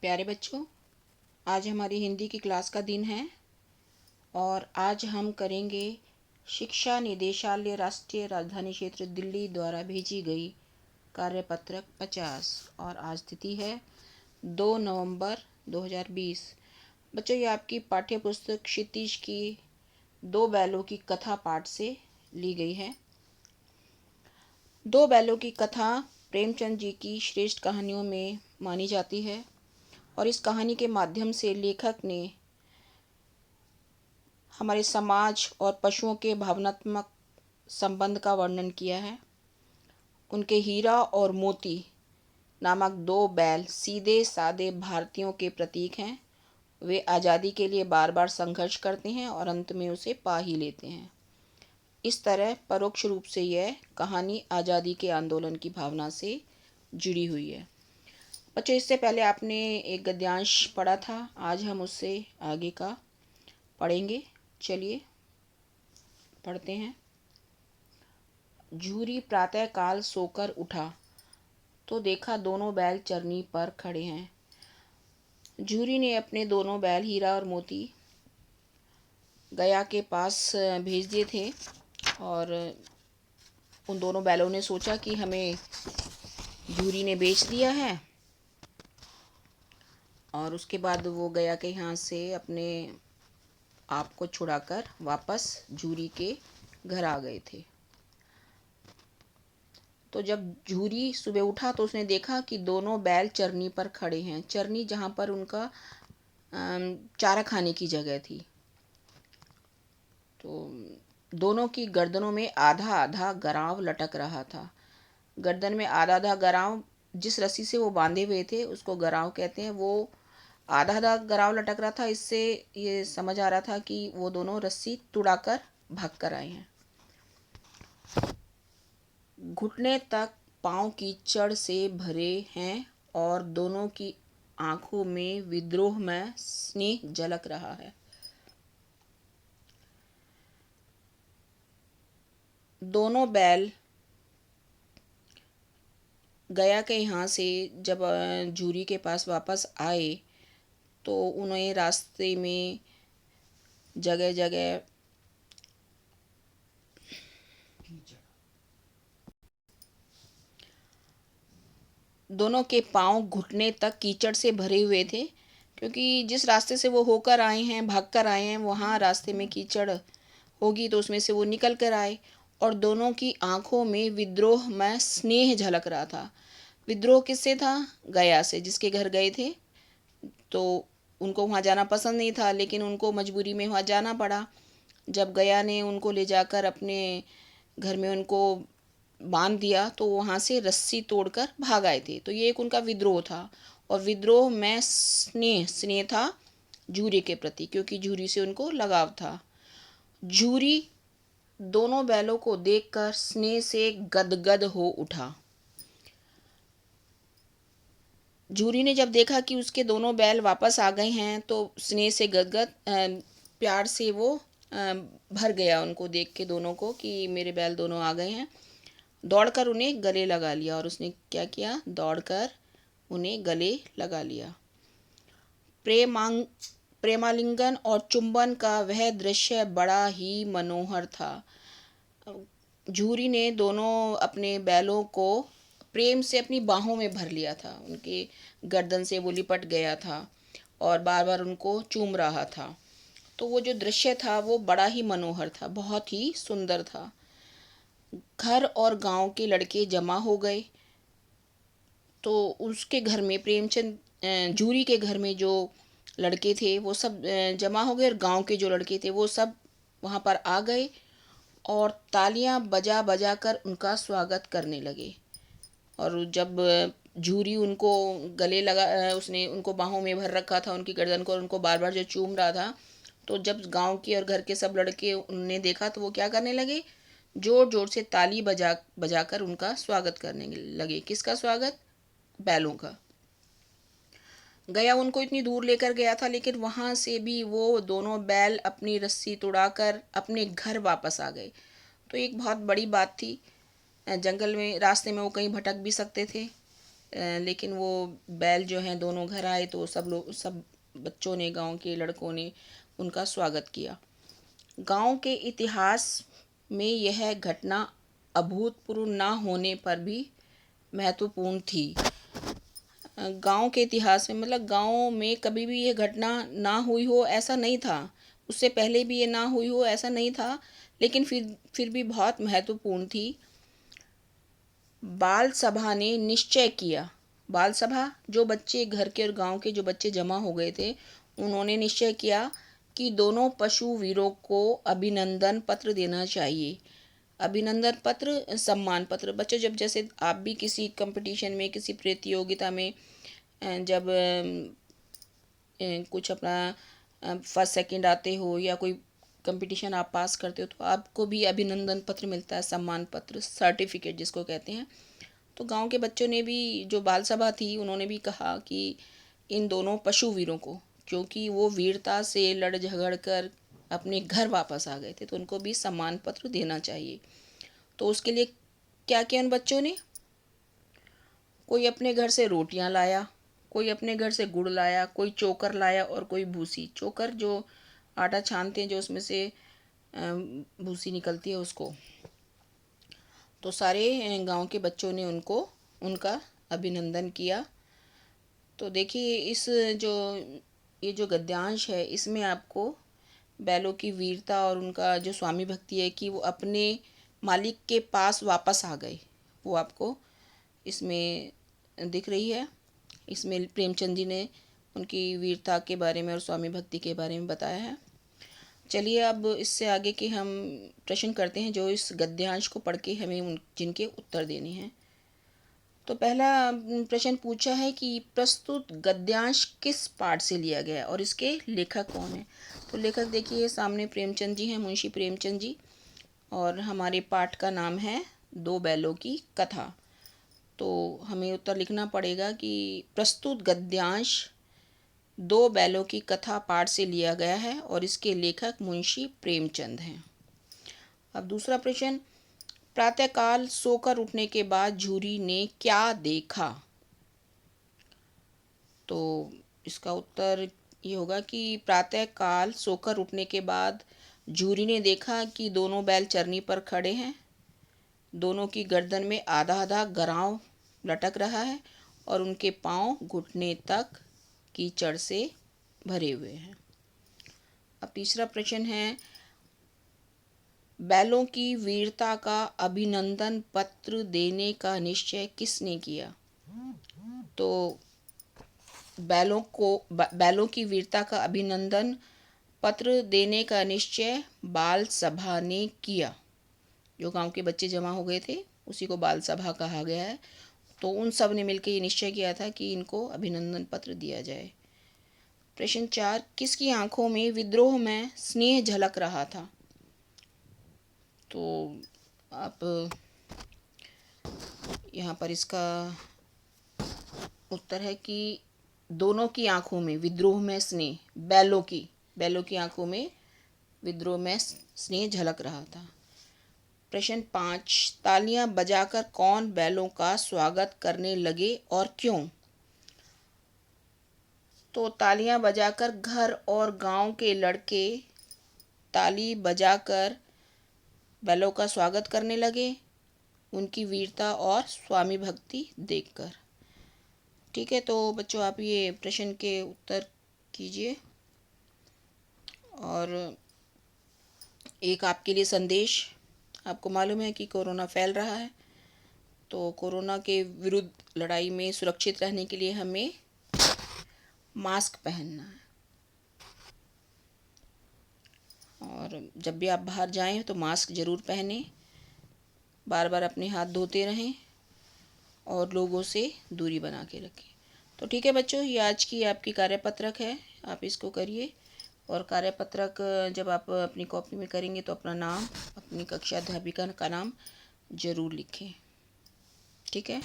प्यारे बच्चों, आज हमारी हिंदी की क्लास का दिन है और आज हम करेंगे शिक्षा निदेशालय राष्ट्रीय राजधानी क्षेत्र दिल्ली द्वारा भेजी गई कार्यपत्रक 50 और आज तिथि है 2 नवंबर 2020। बच्चों, ये आपकी पाठ्य पुस्तक क्षितिज की दो बैलों की कथा पाठ से ली गई है। दो बैलों की कथा प्रेमचंद जी की श्रेष्ठ कहानियों में मानी जाती है और इस कहानी के माध्यम से लेखक ने हमारे समाज और पशुओं के भावनात्मक संबंध का वर्णन किया है। उनके हीरा और मोती नामक दो बैल सीधे साधे भारतीयों के प्रतीक हैं। वे आज़ादी के लिए बार बार संघर्ष करते हैं और अंत में उसे पा ही लेते हैं। इस तरह परोक्ष रूप से यह कहानी आज़ादी के आंदोलन की भावना से जुड़ी हुई है। बच्चों, इससे पहले आपने एक गद्यांश पढ़ा था, आज हम उससे आगे का पढ़ेंगे। चलिए पढ़ते हैं। झूरी प्रातः काल सोकर उठा तो देखा दोनों बैल चरनी पर खड़े हैं। झूरी ने अपने दोनों बैल हीरा और मोती गया के पास भेज दिए थे और उन दोनों बैलों ने सोचा कि हमें झूरी ने बेच दिया है और उसके बाद वो गया के यहाँ से अपने आप को छुड़ाकर वापस झूरी के घर आ गए थे। तो जब झूरी सुबह उठा तो उसने देखा कि दोनों बैल चरनी पर खड़े हैं। चरनी जहाँ पर उनका चारा खाने की जगह थी। तो दोनों की गर्दनों में आधा आधा गराव लटक रहा था। गर्दन में आधा आधा गराव, जिस रस्सी से वो बांधे हुए थे उसको गराव कहते हैं। वो आधा आधा गराव लटक रहा था। इससे ये समझ आ रहा था कि वो दोनों रस्सी तुड़ाकर भाग कर आए हैं। घुटने तक पांव कीचड़ से भरे हैं और दोनों की आंखों में विद्रोह में स्नेह झलक रहा है। दोनों बैल गया के यहाँ से जब झूरी के पास वापस आए तो उन्हें रास्ते में जगह जगह दोनों के पांव घुटने तक कीचड़ से भरे हुए थे, क्योंकि जिस रास्ते से वो होकर आए हैं, भाग कर आए हैं, वहाँ रास्ते में कीचड़ होगी तो उसमें से वो निकल कर आए। और दोनों की आंखों में विद्रोह में स्नेह झलक रहा था। विद्रोह किससे था? गया से, जिसके घर गए थे। तो उनको वहाँ जाना पसंद नहीं था, लेकिन उनको मजबूरी में वहाँ जाना पड़ा। जब गया ने उनको ले जाकर अपने घर में उनको बांध दिया तो वहाँ से रस्सी तोड़कर भाग आए थे। तो ये एक उनका विद्रोह था। और विद्रोह में स्नेह था झूरी के प्रति, क्योंकि झूरी से उनको लगाव था। झूरी दोनों बैलों को देखकर स्नेह से गदगद हो उठा। झूरी ने जब देखा कि उसके दोनों बैल वापस आ गए हैं तो स्नेह से गदगद, प्यार से वो भर गया उनको देख के, दोनों को, कि मेरे बैल दोनों आ गए हैं। दौड़कर उन्हें गले लगा लिया। और उसने क्या किया? दौड़कर उन्हें गले लगा लिया। प्रेमालिंगन और चुंबन का वह दृश्य बड़ा ही मनोहर था। झूरी ने दोनों अपने बैलों को प्रेम से अपनी बाहों में भर लिया था। उनके गर्दन से वो लिपट गया था और बार बार उनको चूम रहा था। तो वो जो दृश्य था वो बड़ा ही मनोहर था, बहुत ही सुंदर था। घर और गांव के लड़के जमा हो गए। तो उसके घर में, प्रेमचंद झूरी के घर में जो लड़के थे वो सब जमा हो गए और गांव के जो लड़के थे वो सब वहाँ पर आ गए और तालियां बजा बजा कर उनका स्वागत करने लगे। और जब झूरी उनको गले लगा, उसने उनको बाहों में भर रखा था, उनकी गर्दन को, और उनको बार बार जो चूम रहा था, तो जब गांव के और घर के सब लड़के उनने देखा तो वो क्या करने लगे? जोर जोर से ताली बजा बजाकर उनका स्वागत करने लगे। किसका स्वागत? बैलों का। गया उनको इतनी दूर लेकर गया था, लेकिन वहां से भी वो दोनों बैल अपनी रस्सी तुड़ाकर अपने घर वापस आ गए। तो एक बहुत बड़ी बात थी। जंगल में, रास्ते में वो कहीं भटक भी सकते थे, लेकिन वो बैल जो हैं दोनों घर आए तो सब बच्चों ने, गांव के लड़कों ने उनका स्वागत किया। गांव के इतिहास में यह घटना अभूतपूर्व ना होने पर भी महत्वपूर्ण थी। गांव के इतिहास में मतलब गांव में कभी भी ये घटना ना हुई हो ऐसा नहीं था, उससे पहले भी ये ना हुई हो ऐसा नहीं था, लेकिन फिर भी बहुत महत्वपूर्ण थी। बाल सभा ने निश्चय किया, बाल सभा जो बच्चे घर के और गांव के जो बच्चे जमा हो गए थे, उन्होंने निश्चय किया कि दोनों पशु वीरों को अभिनंदन पत्र देना चाहिए। अभिनंदन पत्र, सम्मान पत्र। बच्चों, जब जैसे आप भी किसी कंपटीशन में, किसी प्रतियोगिता में जब कुछ अपना फर्स्ट सेकंड आते हो या कोई कंपटीशन आप पास करते हो तो आपको भी अभिनंदन पत्र मिलता है, सम्मान पत्र, सर्टिफिकेट जिसको कहते हैं। तो गांव के बच्चों ने भी, जो बाल सभा थी, उन्होंने भी कहा कि इन दोनों पशु वीरों को, क्योंकि वो वीरता से लड़ झगड़ कर अपने घर वापस आ गए थे, तो उनको भी सम्मान पत्र देना चाहिए। तो उसके लिए क्या किया उन बच्चों ने? कोई अपने घर से रोटियां लाया, कोई अपने घर से गुड़ लाया, कोई चोकर लाया और कोई भूसी। चोकर जो आटा छानते हैं, जो उसमें से भूसी निकलती है, उसको। तो सारे गांव के बच्चों ने उनका अभिनंदन किया। तो देखिए, जो ये जो गद्यांश है, इसमें आपको बैलों की वीरता और उनका जो स्वामी भक्ति है कि वो अपने मालिक के पास वापस आ गए, वो आपको इसमें दिख रही है। इसमें प्रेमचंद जी ने उनकी वीरता के बारे में और स्वामी भक्ति के बारे में बताया है। चलिए अब इससे आगे के हम प्रश्न करते हैं जो इस गद्यांश को पढ़ के हमें जिनके उत्तर देने हैं। तो पहला प्रश्न पूछा है कि प्रस्तुत गद्यांश किस पाठ से लिया गया है और इसके लेखक कौन है। तो लेखक देखिए सामने प्रेमचंद जी हैं, मुंशी प्रेमचंद जी, और हमारे पाठ का नाम है दो बैलों की कथा। तो हमें उत्तर लिखना पड़ेगा कि प्रस्तुत गद्यांश दो बैलों की कथा पाठ से लिया गया है और इसके लेखक मुंशी प्रेमचंद हैं। अब दूसरा प्रश्न, प्रातःकाल सोकर उठने के बाद झूरी ने क्या देखा। तो इसका उत्तर ये होगा कि प्रातःकाल सोकर उठने के बाद झूरी ने देखा कि दोनों बैल चरनी पर खड़े हैं, दोनों की गर्दन में आधा आधा गराव लटक रहा है और उनके पांव घुटने तक कीचड़ से भरे हुए हैं। अब तीसरा प्रश्न है, बैलों की वीरता का अभिनंदन पत्र देने का निश्चय किसने किया। तो बैलों की वीरता का अभिनंदन पत्र देने का निश्चय बाल सभा ने किया। जो गांव के बच्चे जमा हो गए थे उसी को बाल सभा कहा गया है। तो उन सब ने मिलकर ये निश्चय किया था कि इनको अभिनंदन पत्र दिया जाए। प्रश्न 4, किसकी आंखों में विद्रोह में स्नेह झलक रहा था। तो आप यहाँ पर इसका उत्तर है कि दोनों की आंखों में विद्रोह में स्नेह, बैलों की आंखों में विद्रोह में स्नेह झलक रहा था। प्रश्न 5, तालियां बजाकर कौन बैलों का स्वागत करने लगे और क्यों। तो तालियां बजाकर घर और गांव के लड़के ताली बजाकर बैलों का स्वागत करने लगे, उनकी वीरता और स्वामी भक्ति देखकर। ठीक है, तो बच्चों आप ये प्रश्न के उत्तर कीजिए। और एक आपके लिए संदेश, आपको मालूम है कि कोरोना फैल रहा है, तो कोरोना के विरुद्ध लड़ाई में सुरक्षित रहने के लिए हमें मास्क पहनना है। और जब भी आप बाहर जाएं तो मास्क ज़रूर पहनें, बार बार अपने हाथ धोते रहें और लोगों से दूरी बना के रखें। तो ठीक है बच्चों, ये आज की आपकी कार्यपत्रक है, आप इसको करिए। और कार्यपत्रक जब आप अपनी कॉपी में करेंगे तो अपना नाम, अपनी कक्षा अध्यापिका का नाम ज़रूर लिखें। ठीक है।